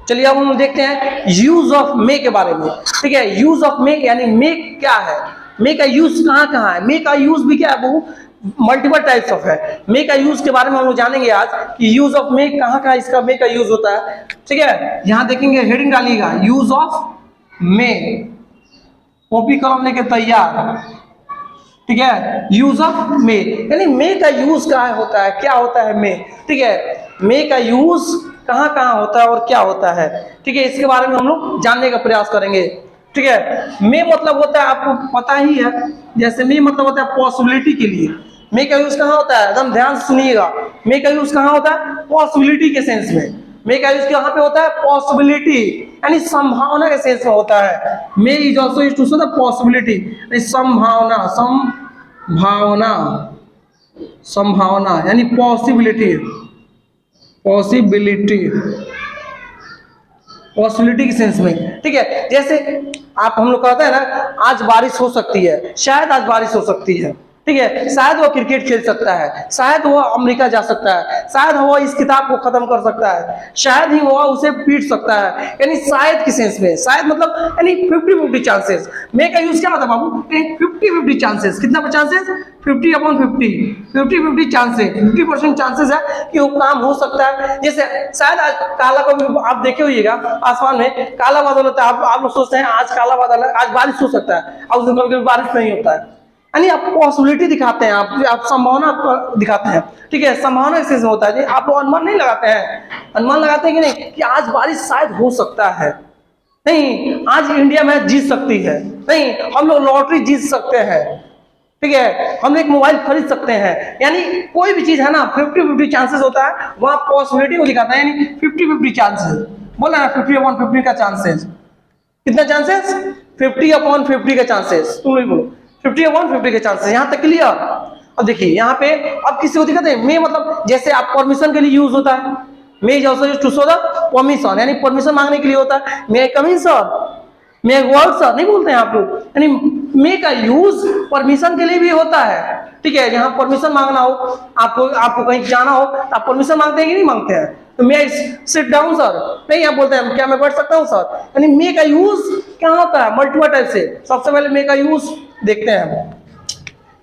चलिए अब हम देखते हैं यूज ऑफ मे के बारे में। ठीक है, यूज ऑफ मे यानी मे क्या है, मे का यूज कहाँ कहाँ है, मे का यूज भी क्या है, वो मल्टीपल टाइप्स ऑफ है। मे का यूज के बारे में हम लोग जानेंगे आज कि यूज ऑफ मे कहाँ कहाँ इसका मे का यूज होता है। ठीक है, यहाँ देखेंगे हेडिंग डालिएगा यूज ऑफ मे, कॉपी कलम लेके तैयार। ठीक है, यूज ऑफ मे यानी मे का यूज कहाँ होता है, क्या होता है मे। ठीक है, मे का यूज कहाँ कहाँ होता है और क्या होता है। ठीक है, इसके बारे में हम लोग जानने का प्रयास करेंगे। ठीक है, मे मतलब होता है, आपको पता ही है, जैसे मे मतलब होता है पॉसिबिलिटी के लिए। मे का यूज कहाँ होता है, एकदम ध्यान से सुनिएगा। मे का यूज कहाँ होता है, पॉसिबिलिटी के सेंस में। मे का यूज कहाँ पे होता है, पॉसिबिलिटी यानी संभावना के सेंस में होता है। May is also used to show the possibility, संभावना, संभावना, संभावना यानी पॉसिबिलिटी, पॉसिबिलिटी, पॉसिबिलिटी के सेंस में। ठीक है, जैसे आप हम लोग कहते हैं ना आज बारिश हो सकती है, शायद आज बारिश हो सकती है। ठीक है, शायद वो क्रिकेट खेल सकता है, शायद वो अमेरिका जा सकता है, शायद वो इस किताब को खत्म कर सकता है, शायद ही वो उसे पीट सकता है, यानी शायद के सेंस में। शायद मतलब यानी 50-50 चांसेस। मे का यूज क्या होता है बाबू, 50-50 चांसेस। कितना चांसेस, 50/50, 50-50 चांसेस, 50% चांसेस है कि वो काम हो सकता है। जैसे शायद आज काला को भी आप देखे होइएगा, आसमान में काला बादल होता है, आप लोग सोचते हैं आज काला बादल है, आज बारिश हो सकता है, और उस दिन कभी कभी बारिश नहीं होता है। यानी आप पॉसिबिलिटी दिखाते हैं, आप संभावना आपको दिखाते हैं। ठीक है, संभावना इसी से होता है जी, आप लोग अनुमान नहीं लगाते हैं, अनुमान लगाते हैं कि नहीं कि आज बारिश शायद हो सकता है, नहीं आज इंडिया मैच जीत सकती है, नहीं हम लोग लॉटरी जीत सकते हैं। ठीक है, हम एक मोबाइल खरीद सकते हैं, यानी कोई भी चीज है ना 50-50 चांसेस होता है, वहां पॉसिबिलिटी को दिखाता है, यानी 50-50 चांसेस। बोला ना 50/50 का चांसेस, कितना चांसेस, 50/50 का चांसेस। तुम नहीं बोलो, 50/50 के चांसेस। यहां तक क्लियर। अब देखिए यहाँ पे अब किसी को दिखाते हैं मे मतलब जैसे आप परमिशन के लिए यूज होता है, may is also used to show the permission, यानी परमिशन मांगने के लिए होता है। May I come in sir, may I work sir नहीं बोलते हैं आप लोग, यानी मे का यूज परमिशन के लिए भी होता है। ठीक है, यहाँ परमिशन मांगना हो, आपको आपको कहीं जाना हो तो आप परमिशन मांगते हैं कि नहीं मांगते हैं, तो मे आई सिट डाउन सर, नहीं आप बोलते हैं क्या मैं बैठ सकता हूँ सर। यानी मे का यूज क्या होता है, मल्टीपल टाइप से। सबसे पहले मे का यूज देखते हैं,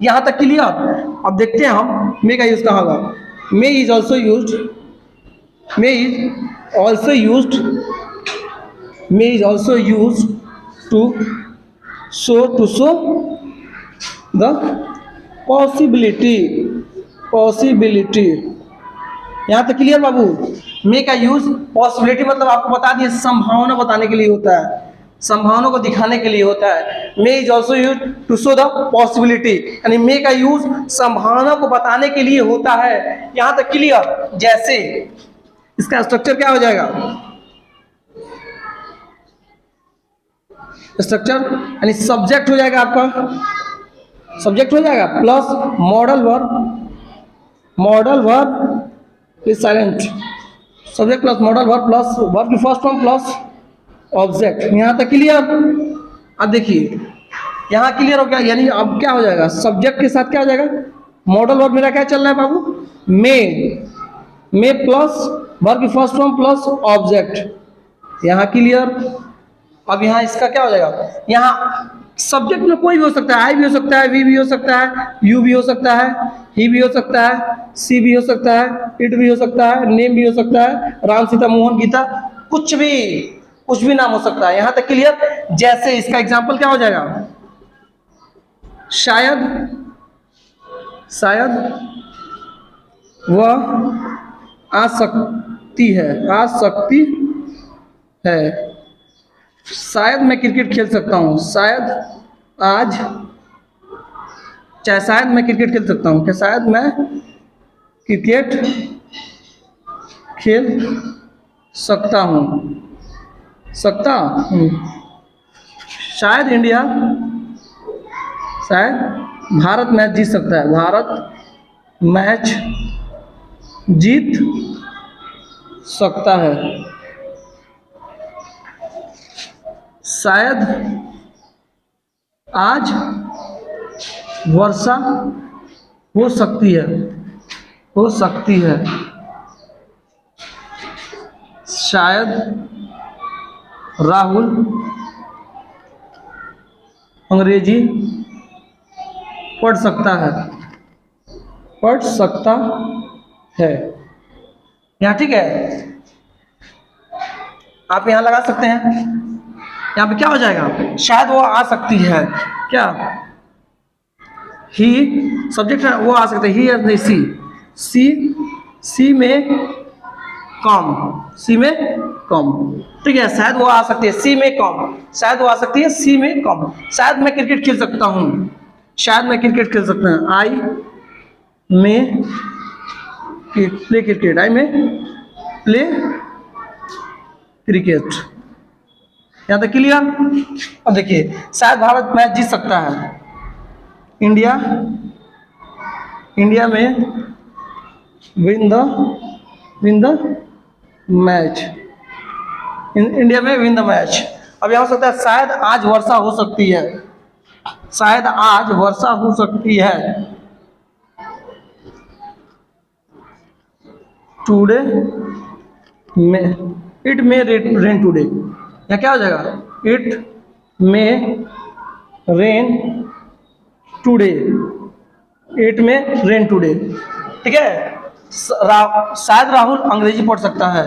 यहां तक क्लियर। अब देखते हैं हम मे का यूज कहाँ होगा। May is also use, may is also use, may is also use to show the possibility, possibility. यहां तक क्लियर बाबू। मे का यूज पॉसिबिलिटी मतलब आपको बता दिए संभावना बताने के लिए होता है, संभावना को दिखाने के लिए होता है। May is also use to show the possibility, यानी मे का यूज संभावना को बताने के लिए होता है। यहां तक क्लियर। जैसे इसका स्ट्रक्चर क्या हो जाएगा, स्ट्रक्चर यानी सब्जेक्ट हो जाएगा आपका, सब्जेक्ट हो जाएगा plus modal verb, modal verb is silent, subject plus modal verb plus verb की फर्स्ट फॉर्म प्लस ऑब्जेक्ट। यहां तक क्लियर। अब देखिए यहां क्लियर हो गया, यानी अब क्या हो जाएगा, सब्जेक्ट के साथ क्या हो जाएगा, मॉडल वर्ब मेरा क्या चल रहा है बाबू, मे प्लस वर्ब की फर्स्ट फॉर्म प्लस ऑब्जेक्ट। यहां क्लियर। अब यहाँ इसका क्या हो जाएगा, यहाँ सब्जेक्ट में कोई भी हो सकता है, आई भी हो सकता है, वी भी हो सकता है, यू भी हो सकता है, ही भी हो सकता है, सी भी हो सकता है, इट भी हो सकता है, नेम भी हो सकता है, राम सीता मोहन गीता, कुछ भी, कुछ भी नाम हो सकता है। यहां तक क्लियर। जैसे इसका एग्जाम्पल क्या हो जाएगा, शायद, शायद वह आ सकती है, आ सकती है, शायद मैं क्रिकेट खेल सकता हूँ, शायद आज, चाहे शायद मैं क्रिकेट खेल सकता हूँ, क्या शायद मैं क्रिकेट खेल सकता हूँ, सकता हूँ, शायद इंडिया, शायद भारत मैच जीत सकता है, भारत मैच जीत सकता है, शायद आज वर्षा हो सकती है, हो सकती है, शायद राहुल अंग्रेजी पढ़ सकता है, पढ़ सकता है। यहाँ ठीक है, आप यहाँ लगा सकते हैं। यहाँ पे क्या हो जाएगा, शायद वो आ सकती है, क्या ही सब्जेक्ट है, वो आ सकते हैं, ही या सी, सी में कम, सी में कम, ठीक है, शायद वो आ सकती है सी में कम, शायद वो आ सकती है सी में कम। शायद मैं क्रिकेट खेल सकता हूँ, शायद मैं क्रिकेट खेल सकता हूँ, आई में प्ले क्रिकेट, आई में प्ले क्रिकेट। यहाँ तक क्लियर। अब देखिए, शायद भारत मैच जीत सकता है, इंडिया में विन द मैच, इंडिया में विन द मैच। अब यहाँ हो सकता है शायद आज वर्षा हो सकती है, शायद आज वर्षा हो सकती है, टुडे में इट मे रेन टुडे। या क्या हो जाएगा, it may rain today, it में रेन टुडे, ठीक है। शायद राहुल अंग्रेजी पढ़ सकता है,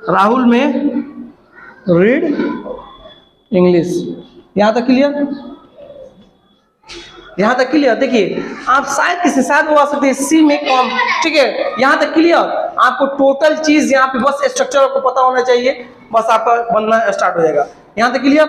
राहुल में रीड इंग्लिश। यहाँ तक क्लियर, यहाँ तक क्लियर। देखिए, आप शायद वो आ सकते हैं सी में कम, ठीक है, यहाँ तक क्लियर। आपको टोटल चीज यहाँ पे बस स्ट्रक्चर आपको पता होना चाहिए, बस आपका बनना स्टार्ट हो जाएगा। यहाँ तक क्लियर।